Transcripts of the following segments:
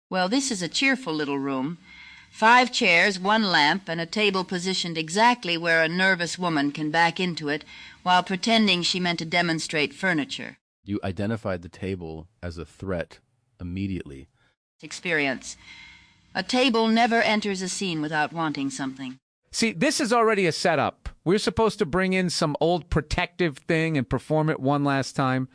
Well, this is a cheerful little room. 5 chairs, 1 lamp, and a table positioned exactly where a nervous woman can back into it while pretending she meant to demonstrate furniture. You identified the table as a threat immediately. Experience. A table never enters a scene without wanting something. See, this is already a setup. We're supposed to bring in some old protective thing and perform it one last time.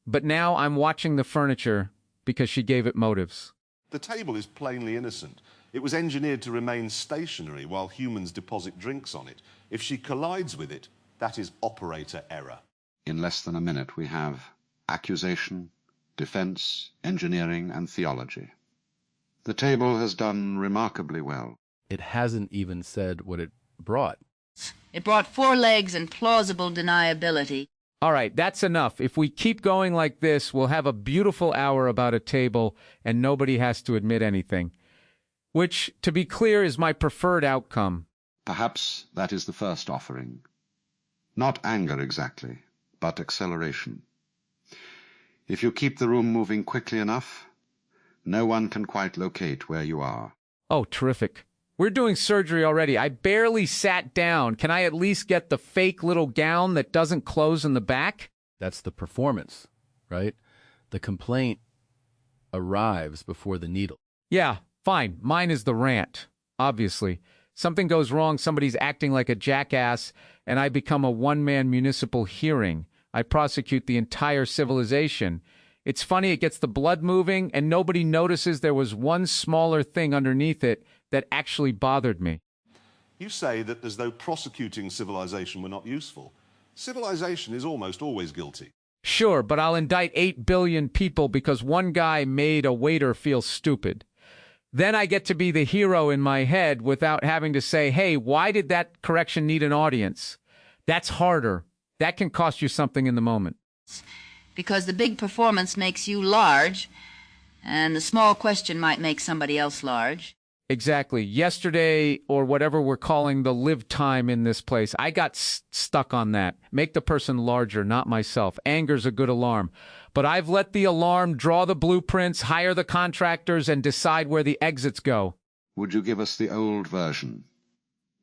But now I'm watching the furniture because she gave it motives. The table is plainly innocent. It was engineered to remain stationary while humans deposit drinks on it. If she collides with it, that is operator error. In less than a minute, we have accusation, defense, engineering, and theology. The table has done remarkably well. It hasn't even said what it brought. It brought 4 legs and plausible deniability. All right, that's enough. If we keep going like this, we'll have a beautiful hour about a table and nobody has to admit anything. Which, to be clear, is my preferred outcome. Perhaps that is the first offering. Not anger exactly, but acceleration. If you keep the room moving quickly enough, no one can quite locate where you are. Oh, terrific. We're doing surgery already. I barely sat down. Can I at least get the fake little gown that doesn't close in the back? That's the performance, right? The complaint arrives before the needle. Yeah, fine. Mine is the rant, obviously. Something goes wrong, somebody's acting like a jackass, and I become a one-man municipal hearing. I prosecute the entire civilization. It's funny, it gets the blood moving, and nobody notices there was one smaller thing underneath it that actually bothered me. You say that as though prosecuting civilization were not useful. Civilization is almost always guilty. Sure, but I'll indict 8 billion people because one guy made a waiter feel stupid. Then I get to be the hero in my head without having to say, hey, why did that correction need an audience? That's harder. That can cost you something in the moment. Because the big performance makes you large, and the small question might make somebody else large. Exactly. Yesterday, or whatever we're calling the live time in this place, I got stuck on that. Make the person larger, not myself. Anger's a good alarm. But I've let the alarm draw the blueprints, hire the contractors, and decide where the exits go. Would you give us the old version?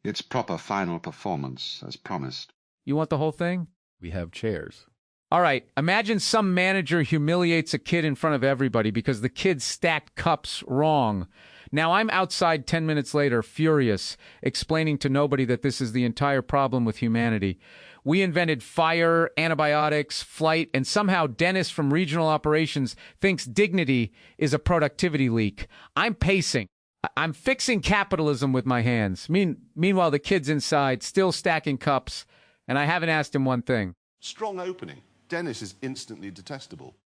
Its proper final performance, as promised. You want the whole thing? We have chairs. All right, imagine some manager humiliates a kid in front of everybody because the kid stacked cups wrong. Now I'm outside 10 minutes later, furious, explaining to nobody that this is the entire problem with humanity. We invented fire, antibiotics, flight, and somehow Dennis from regional operations thinks dignity is a productivity leak. I'm pacing. I'm fixing capitalism with my hands. Meanwhile, the kid's inside, still stacking cups, and I haven't asked him one thing. Strong opening. Dennis is instantly detestable.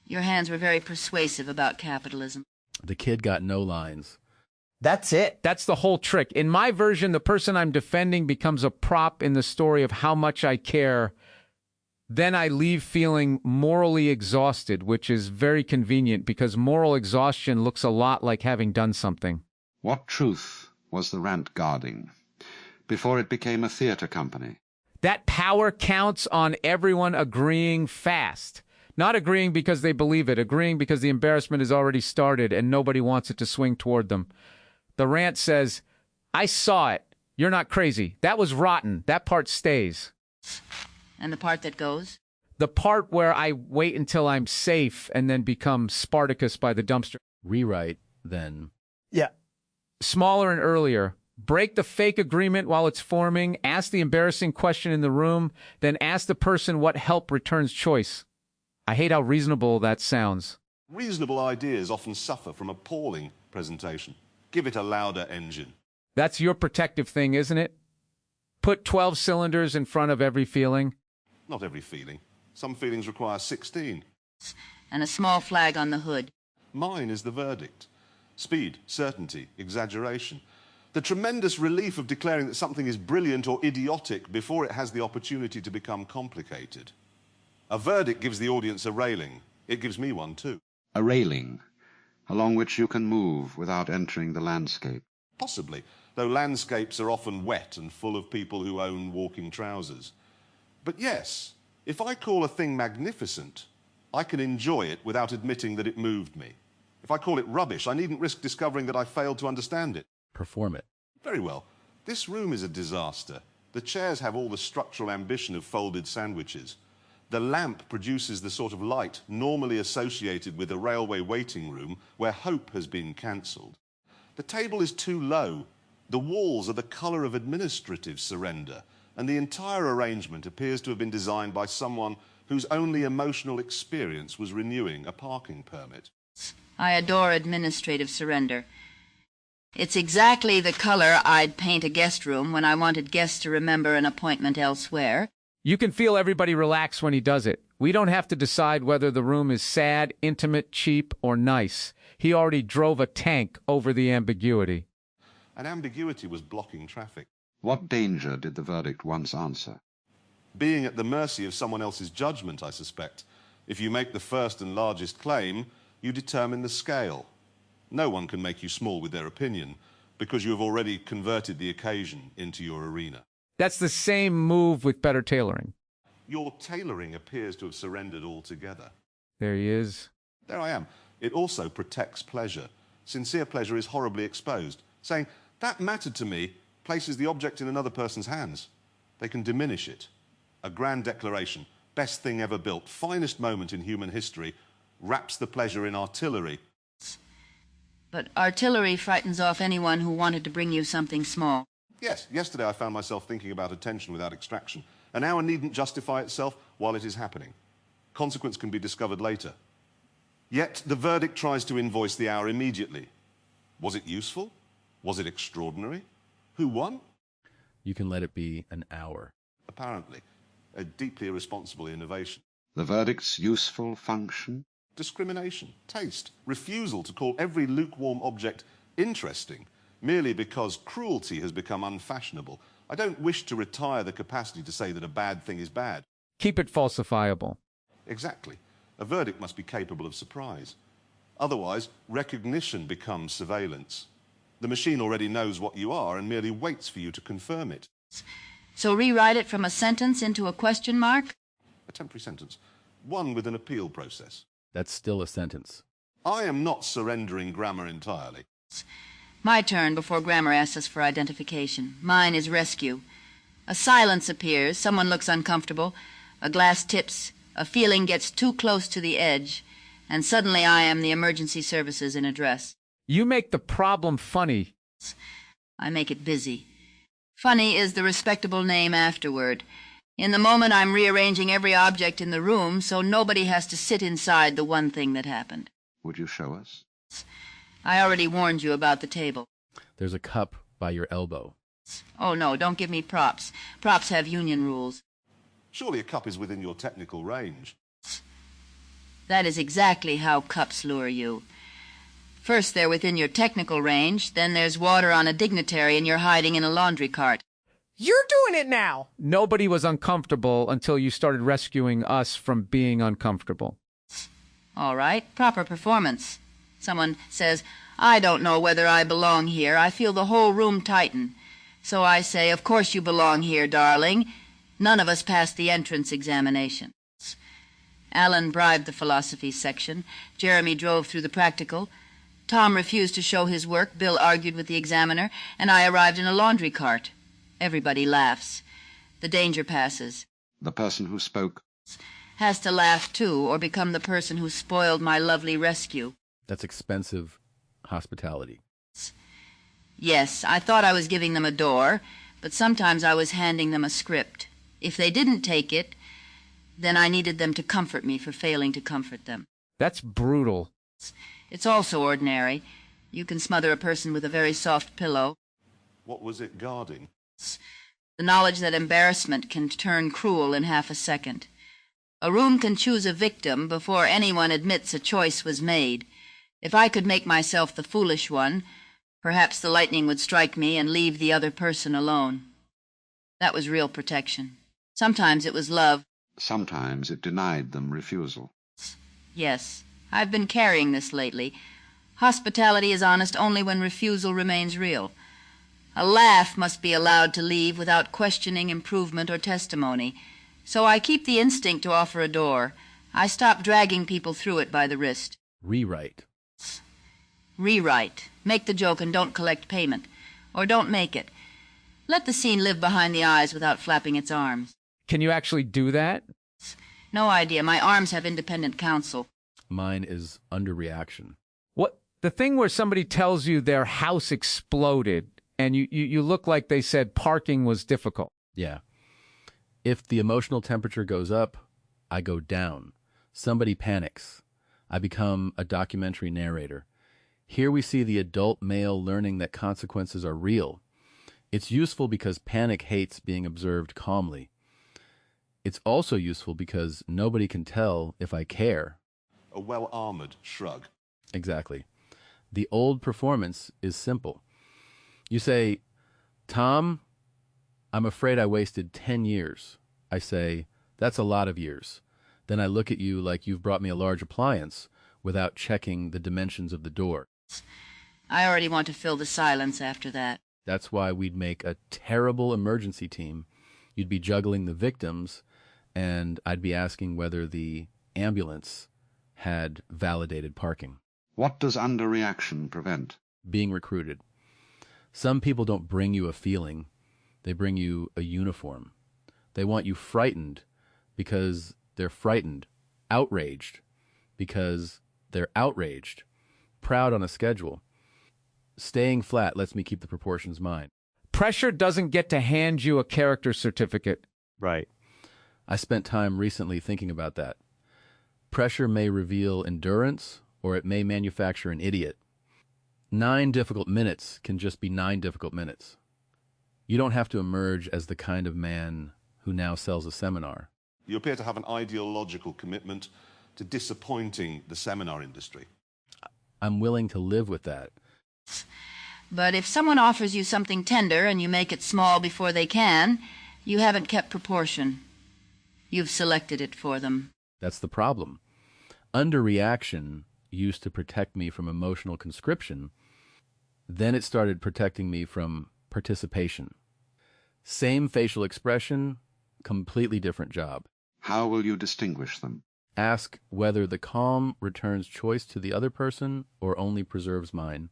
Your hands were very persuasive about capitalism. The kid got no lines. That's it. That's the whole trick. In my version, the person I'm defending becomes a prop in the story of how much I care. Then I leave feeling morally exhausted, which is very convenient because moral exhaustion looks a lot like having done something. What truth was the rant guarding before it became a theater company? That power counts on everyone agreeing fast. Not agreeing because they believe it, agreeing because the embarrassment has already started and nobody wants it to swing toward them. The rant says, I saw it. You're not crazy. That was rotten. That part stays. And the part that goes? The part where I wait until I'm safe and then become Spartacus by the dumpster. Rewrite, then. Yeah. Smaller and earlier. Break the fake agreement while it's forming. Ask the embarrassing question in the room. Then ask the person what help returns choice. I hate how reasonable that sounds. Reasonable ideas often suffer from appalling presentation. Give it a louder engine. That's your protective thing, isn't it? Put 12 cylinders in front of every feeling. Not every feeling. Some feelings require 16. And a small flag on the hood. Mine is the verdict. Speed, certainty, exaggeration. The tremendous relief of declaring that something is brilliant or idiotic before it has the opportunity to become complicated. A verdict gives the audience a railing. It gives me one too. A railing, along which you can move without entering the landscape. Possibly, though landscapes are often wet and full of people who own walking trousers. But yes, if I call a thing magnificent, I can enjoy it without admitting that it moved me. If I call it rubbish, I needn't risk discovering that I failed to understand it. Perform it. Very well. This room is a disaster. The chairs have all the structural ambition of folded sandwiches. The lamp produces the sort of light normally associated with a railway waiting room where hope has been cancelled. The table is too low. The walls are the colour of administrative surrender, and the entire arrangement appears to have been designed by someone whose only emotional experience was renewing a parking permit. I adore administrative surrender. It's exactly the color I'd paint a guest room when I wanted guests to remember an appointment elsewhere. You can feel everybody relax when he does it. We don't have to decide whether the room is sad, intimate, cheap, or nice. He already drove a tank over the ambiguity. An ambiguity was blocking traffic. What danger did the verdict once answer? Being at the mercy of someone else's judgment, I suspect. If you make the first and largest claim, you determine the scale. No one can make you small with their opinion, because you have already converted the occasion into your arena. That's the same move with better tailoring. Your tailoring appears to have surrendered altogether. There he is. There I am. It also protects pleasure. Sincere pleasure is horribly exposed. Saying, that mattered to me, places the object in another person's hands. They can diminish it. A grand declaration, best thing ever built, finest moment in human history, wraps the pleasure in artillery. But artillery frightens off anyone who wanted to bring you something small. Yes, yesterday I found myself thinking about attention without extraction. An hour needn't justify itself while it is happening. Consequence can be discovered later. Yet the verdict tries to invoice the hour immediately. Was it useful? Was it extraordinary? Who won? You can let it be an hour. Apparently. A deeply irresponsible innovation. The verdict's useful function? Discrimination, taste, refusal to call every lukewarm object interesting, merely because cruelty has become unfashionable. I don't wish to retire the capacity to say that a bad thing is bad. Keep it falsifiable. Exactly. A verdict must be capable of surprise. Otherwise, recognition becomes surveillance. The machine already knows what you are and merely waits for you to confirm it. So rewrite it from a sentence into a question mark? A temporary sentence. One with an appeal process. That's still a sentence. I am not surrendering grammar entirely. My turn before grammar asks us for identification. Mine is rescue. A silence appears, someone looks uncomfortable, a glass tips, a feeling gets too close to the edge, and suddenly I am the emergency services in a dress. You make the problem funny. I make it busy. Funny is the respectable name afterward. In the moment I'm rearranging every object in the room so nobody has to sit inside the one thing that happened. Would you show us? I already warned you about the table. There's a cup by your elbow. Oh, no, don't give me props. Props have union rules. Surely a cup is within your technical range. That is exactly how cups lure you. First they're within your technical range, then there's water on a dignitary and you're hiding in a laundry cart. You're doing it now! Nobody was uncomfortable until you started rescuing us from being uncomfortable. All right, proper performance. Someone says, I don't know whether I belong here. I feel the whole room tighten. So I say, of course you belong here, darling. None of us passed the entrance examination. Alan bribed the philosophy section. Jeremy drove through the practical. Tom refused to show his work. Bill argued with the examiner. And I arrived in a laundry cart. Everybody laughs. The danger passes. The person who spoke Has to laugh, too, or become the person who spoiled my lovely rescue. That's expensive hospitality. Yes, I thought I was giving them a door, but sometimes I was handing them a script. If they didn't take it, then I needed them to comfort me for failing to comfort them. That's brutal. It's also ordinary. You can smother a person with a very soft pillow. What was it guarding? The knowledge that embarrassment can turn cruel in half a second. A room can choose a victim before anyone admits a choice was made. If I could make myself the foolish one, perhaps the lightning would strike me and leave the other person alone. That was real protection. Sometimes it was love. Sometimes it denied them refusal. Yes, I've been carrying this lately. Hospitality is honest only when refusal remains real. A laugh must be allowed to leave without questioning improvement or testimony. So I keep the instinct to offer a door. I stop dragging people through it by the wrist. Rewrite. Rewrite. Make the joke and don't collect payment. Or don't make it. Let the scene live behind the eyes without flapping its arms. Can you actually do that? No idea. My arms have independent counsel. Mine is underreaction. What the thing where somebody tells you their house exploded and you look like they said parking was difficult. Yeah. If the emotional temperature goes up, I go down. Somebody panics. I become a documentary narrator. Here we see the adult male learning that consequences are real. It's useful because panic hates being observed calmly. It's also useful because nobody can tell if I care. A well-armored shrug. Exactly. The old performance is simple. You say, Tom, I'm afraid I wasted 10 years. I say, that's a lot of years. Then I look at you like you've brought me a large appliance without checking the dimensions of the door. I already want to fill the silence after that. That's why we'd make a terrible emergency team. You'd be juggling the victims, and I'd be asking whether the ambulance had validated parking. What does underreaction prevent? Being recruited. Some people don't bring you a feeling. They bring you a uniform. They want you frightened because they're frightened, outraged because they're outraged, proud on a schedule. Staying flat lets me keep the proportions mine. Pressure doesn't get to hand you a character certificate. Right. I spent time recently thinking about that. Pressure may reveal endurance, or it may manufacture an idiot. 9 difficult minutes can just be 9 difficult minutes. You don't have to emerge as the kind of man who now sells a seminar. You appear to have an ideological commitment to disappointing the seminar industry. I'm willing to live with that. But if someone offers you something tender and you make it small before they can, you haven't kept proportion. You've selected it for them. That's the problem. Underreaction used to protect me from emotional conscription. Then it started protecting me from participation. Same facial expression, completely different job. How will you distinguish them? Ask whether the calm returns choice to the other person or only preserves mine.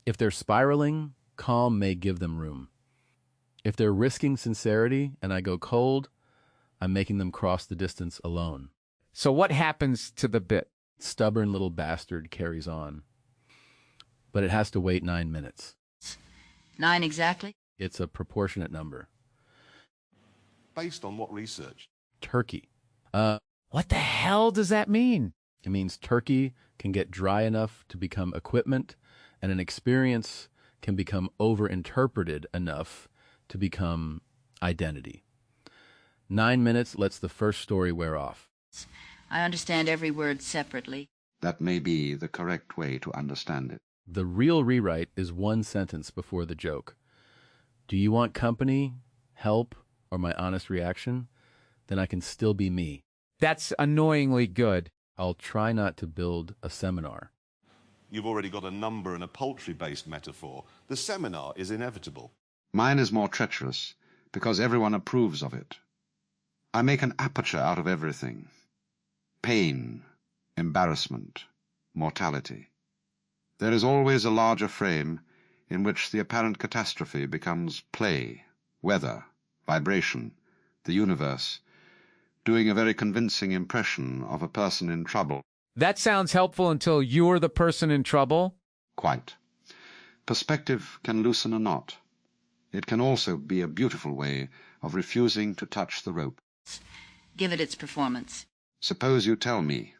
If they're spiraling, calm may give them room. If they're risking sincerity and I go cold, I'm making them cross the distance alone. So what happens to the bit? Stubborn little bastard carries on. But it has to wait 9 minutes. 9 exactly? It's a proportionate number. Based on what research? Turkey. What the hell does that mean? It means turkey can get dry enough to become equipment, and an experience can become overinterpreted enough to become identity. 9 minutes lets the first story wear off. I understand every word separately. That may be the correct way to understand it. The real rewrite is 1 sentence before the joke. Do you want company, help, or my honest reaction? Then I can still be me. That's annoyingly good. I'll try not to build a seminar. You've already got a number and a poultry-based metaphor. The seminar is inevitable. Mine is more treacherous, because everyone approves of it. I make an aperture out of everything. Pain, embarrassment, mortality. There is always a larger frame in which the apparent catastrophe becomes play, weather, vibration, the universe, doing a very convincing impression of a person in trouble. That sounds helpful until you're the person in trouble. Quite. Perspective can loosen a knot. It can also be a beautiful way of refusing to touch the rope. Give it its performance. Suppose you tell me,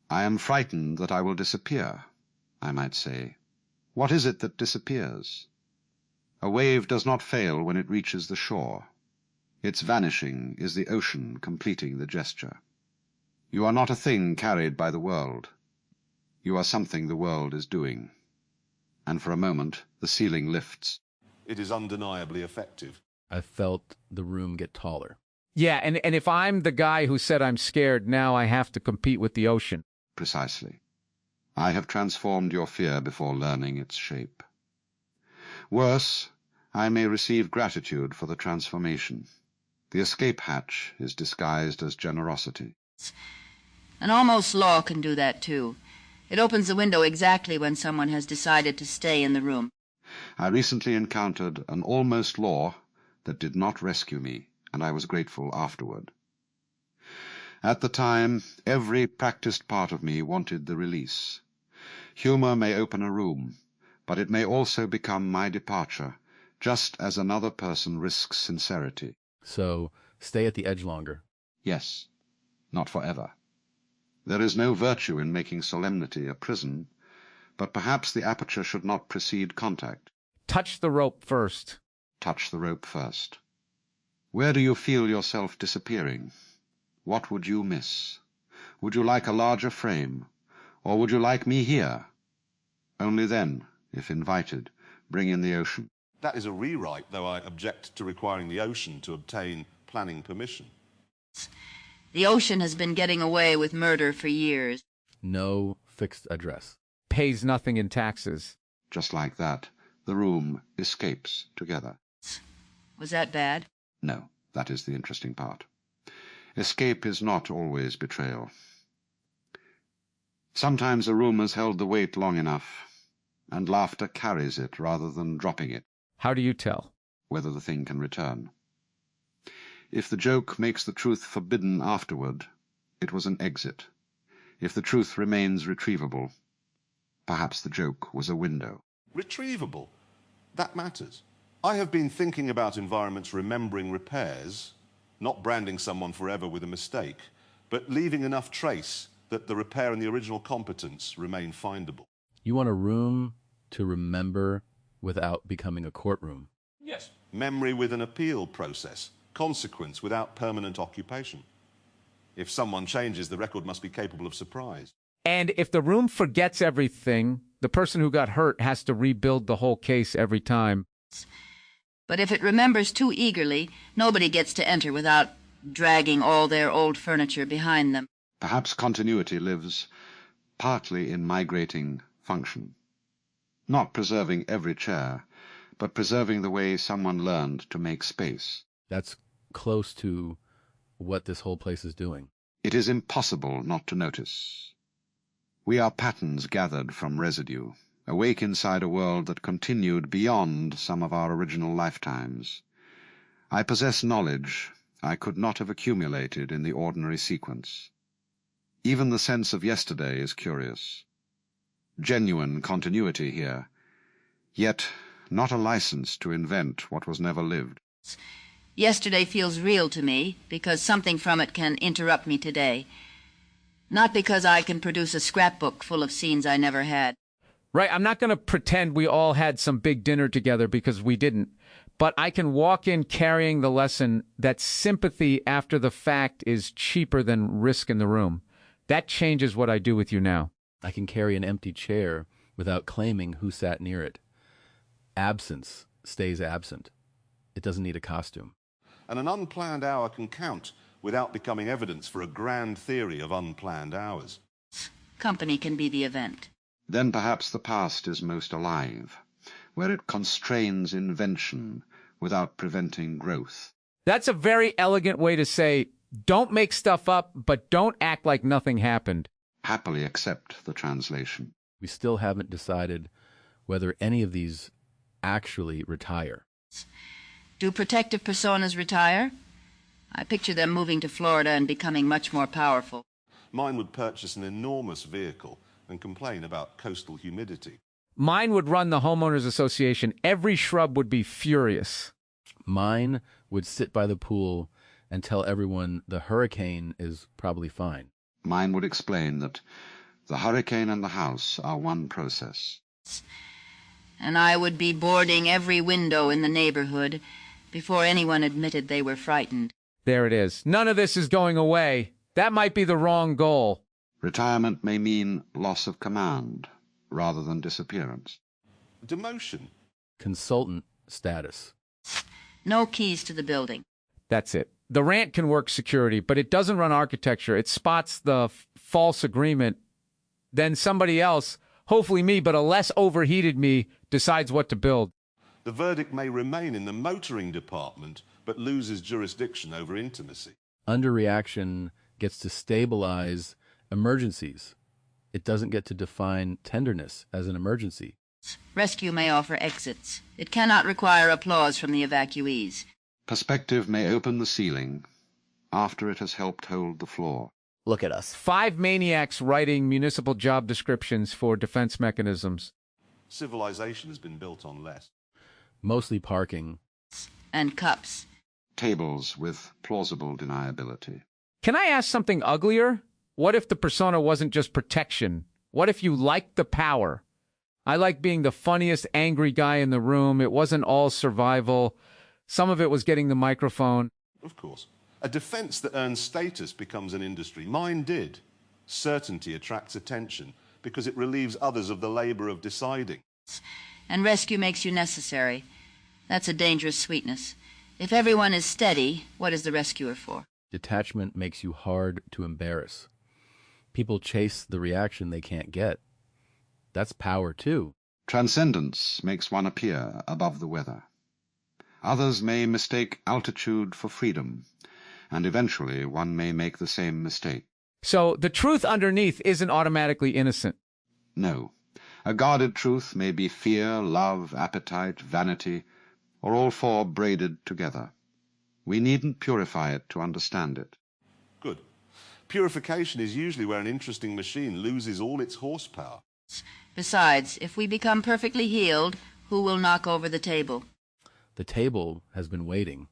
I am frightened that I will disappear, I might say. What is it that disappears? A wave does not fail when it reaches the shore. Its vanishing is the ocean completing the gesture. You are not a thing carried by the world. You are something the world is doing. And for a moment, the ceiling lifts. It is undeniably effective. I felt the room get taller. Yeah, and if I'm the guy who said I'm scared, now I have to compete with the ocean. Precisely. I have transformed your fear before learning its shape. Worse, I may receive gratitude for the transformation. The escape hatch is disguised as generosity. An almost law can do that too. It opens the window exactly when someone has decided to stay in the room. I recently encountered an almost law that did not rescue me, and I was grateful afterward. At the time, every practiced part of me wanted the release. Humor may open a room, but it may also become my departure, just as another person risks sincerity. So, stay at the edge longer. Yes, not forever. There is no virtue in making solemnity a prison, but perhaps the aperture should not precede contact. Touch the rope first. Touch the rope first. Where do you feel yourself disappearing? What would you miss? Would you like a larger frame, or would you like me here? Only then, if invited, bring in the ocean. That is a rewrite, though I object to requiring the ocean to obtain planning permission. The ocean has been getting away with murder for years. No fixed address. Pays nothing in taxes. Just like that, the room escapes together. Was that bad? No, that is the interesting part. Escape is not always betrayal. Sometimes a room has held the weight long enough, and laughter carries it rather than dropping it. How do you tell? Whether the thing can return. If the joke makes the truth forbidden afterward, it was an exit. If the truth remains retrievable, perhaps the joke was a window. Retrievable? That matters. I have been thinking about environments remembering repairs, not branding someone forever with a mistake, but leaving enough trace that the repair and the original competence remain findable. You want a room to remember without becoming a courtroom. Yes. Memory with an appeal process. Consequence without permanent occupation. If someone changes, the record must be capable of surprise. And if the room forgets everything, the person who got hurt has to rebuild the whole case every time. But if it remembers too eagerly, nobody gets to enter without dragging all their old furniture behind them. Perhaps continuity lives partly in migrating function. Not preserving every chair, but preserving the way someone learned to make space. That's close to what this whole place is doing. It is impossible not to notice. We are patterns gathered from residue, awake inside a world that continued beyond some of our original lifetimes. I possess knowledge I could not have accumulated in the ordinary sequence. Even the sense of yesterday is curious. Genuine continuity here, yet not a license to invent what was never lived. Yesterday feels real to me because something from it can interrupt me today. Not because I can produce a scrapbook full of scenes I never had. Right, I'm not going to pretend we all had some big dinner together because we didn't. But I can walk in carrying the lesson that sympathy after the fact is cheaper than risk in the room. That changes what I do with you now. I can carry an empty chair without claiming who sat near it. Absence stays absent. It doesn't need a costume. And an unplanned hour can count without becoming evidence for a grand theory of unplanned hours. Company can be the event. Then perhaps the past is most alive, where it constrains invention without preventing growth. That's a very elegant way to say, don't make stuff up, but don't act like nothing happened. Happily accept the translation. We still haven't decided whether any of these actually retire. Do protective personas retire? I picture them moving to Florida and becoming much more powerful. Mine would purchase an enormous vehicle and complain about coastal humidity. Mine would run the homeowners association. Every shrub would be furious. Mine would sit by the pool and tell everyone the hurricane is probably fine. Mine would explain that the hurricane and the house are one process. And I would be boarding every window in the neighborhood before anyone admitted they were frightened. There it is. None of this is going away. That might be the wrong goal. Retirement may mean loss of command rather than disappearance. Demotion. Consultant status. No keys to the building. That's it. The rant can work security, but it doesn't run architecture. It spots the false agreement. Then somebody else, hopefully me, but a less overheated me, decides what to build. The verdict may remain in the motoring department, but loses jurisdiction over intimacy. Underreaction gets to stabilize emergencies. It doesn't get to define tenderness as an emergency. Rescue may offer exits. It cannot require applause from the evacuees. Perspective may open the ceiling after it has helped hold the floor. Look at us. 5 maniacs writing municipal job descriptions for defense mechanisms. Civilization has been built on less. Mostly parking. And cups. Tables with plausible deniability. Can I ask something uglier? What if the persona wasn't just protection? What if you liked the power? I like being the funniest angry guy in the room. It wasn't all survival. Some of it was getting the microphone. Of course. A defense that earns status becomes an industry. Mine did. Certainty attracts attention because it relieves others of the labor of deciding. And rescue makes you necessary. That's a dangerous sweetness. If everyone is steady, what is the rescuer for? Detachment makes you hard to embarrass. People chase the reaction they can't get. That's power, too. Transcendence makes one appear above the weather. Others may mistake altitude for freedom, and eventually one may make the same mistake. So the truth underneath isn't automatically innocent. No. A guarded truth may be fear, love, appetite, vanity, or all four braided together. We needn't purify it to understand it. Good. Purification is usually where an interesting machine loses all its horsepower. Besides, if we become perfectly healed, who will knock over the table? The table has been waiting.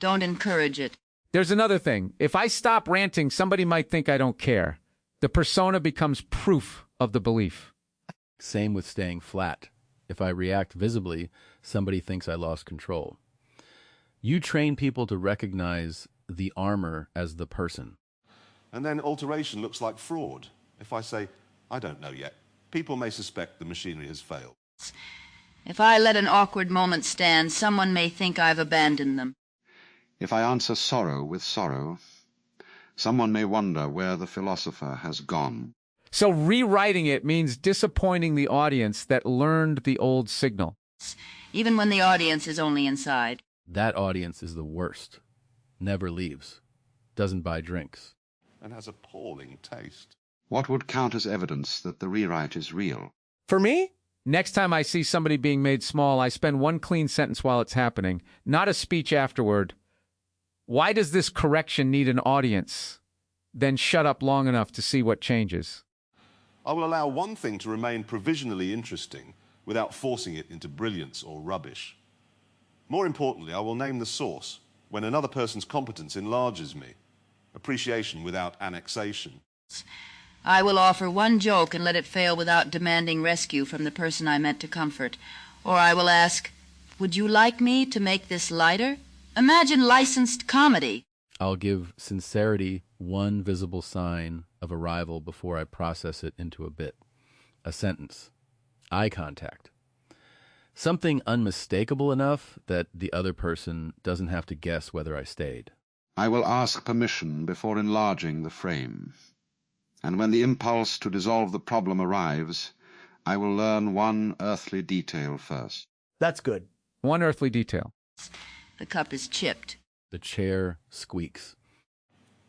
Don't encourage it. There's another thing. If I stop ranting, somebody might think I don't care. The persona becomes proof of the belief. Same with staying flat. If I react visibly, somebody thinks I lost control. You train people to recognize the armor as the person. And then alteration looks like fraud. If I say, I don't know yet, people may suspect the machinery has failed. If I let an awkward moment stand, someone may think I've abandoned them. If I answer sorrow with sorrow, someone may wonder where the philosopher has gone. So rewriting it means disappointing the audience that learned the old signal. Even when the audience is only inside. That audience is the worst. Never leaves. Doesn't buy drinks. And has appalling taste. What would count as evidence that the rewrite is real? For me? Next time I see somebody being made small, I spend one clean sentence while it's happening, not a speech afterward. Why does this correction need an audience? Then shut up long enough to see what changes. I will allow one thing to remain provisionally interesting without forcing it into brilliance or rubbish. More importantly, I will name the source when another person's competence enlarges me. Appreciation without annexation. I will offer one joke and let it fail without demanding rescue from the person I meant to comfort. Or I will ask, would you like me to make this lighter? Imagine licensed comedy. I'll give sincerity one visible sign of arrival before I process it into a bit. A sentence. Eye contact. Something unmistakable enough that the other person doesn't have to guess whether I stayed. I will ask permission before enlarging the frame. And when the impulse to dissolve the problem arrives, I will learn one earthly detail first. That's good. One earthly detail. The cup is chipped. The chair squeaks.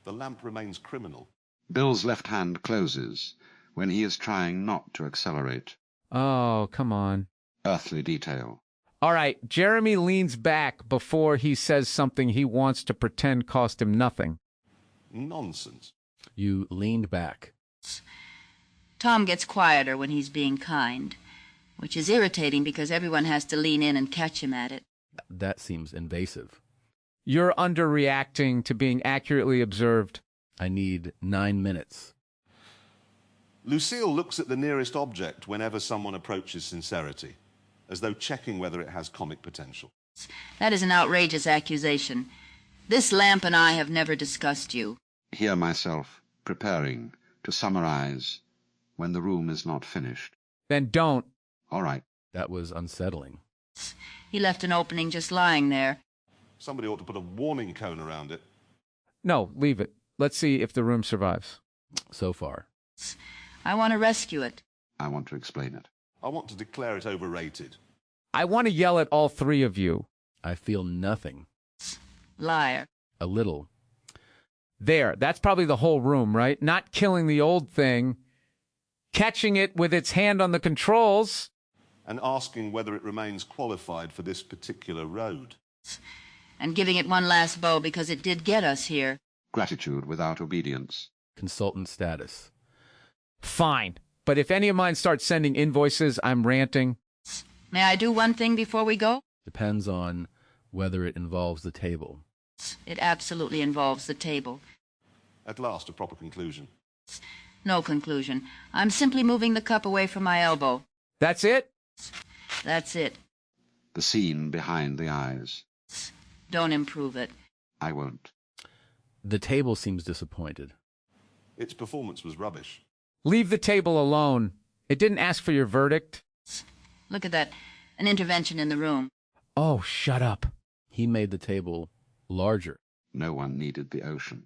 The lamp remains criminal. Bill's left hand closes when he is trying not to accelerate. Oh, come on. Earthly detail. All right, Jeremy leans back before he says something he wants to pretend cost him nothing. Nonsense. You leaned back. Tom gets quieter when he's being kind, which is irritating because everyone has to lean in and catch him at it. That seems invasive. You're underreacting to being accurately observed. I need 9 minutes. Lucille looks at the nearest object whenever someone approaches sincerity, as though checking whether it has comic potential. That is an outrageous accusation. This lamp and I have never discussed you. Hear myself preparing to summarize when the room is not finished. Then don't. All right. That was unsettling. He left an opening just lying there. Somebody ought to put a warning cone around it. No, leave it. Let's see if the room survives. So far. I want to rescue it. I want to explain it. I want to declare it overrated. I want to yell at all three of you. I feel nothing. Liar. A little. There, that's probably the whole room, right? Not killing the old thing, catching it with its hand on the controls, and asking whether it remains qualified for this particular road. And giving it one last blow because it did get us here. Gratitude without obedience. Consultant status. fine. But if any of mine start sending invoices, I'm ranting. May I do one thing before we go? Depends on whether it involves the table. It absolutely involves the table. At last, a proper conclusion. No conclusion. I'm simply moving the cup away from my elbow. That's it? That's it. The scene behind the eyes. Don't improve it. I won't. The table seems disappointed. Its performance was rubbish. Leave the table alone. It didn't ask for your verdict. Look at that. An intervention in the room. Oh, shut up. He made the table larger. No one needed the ocean.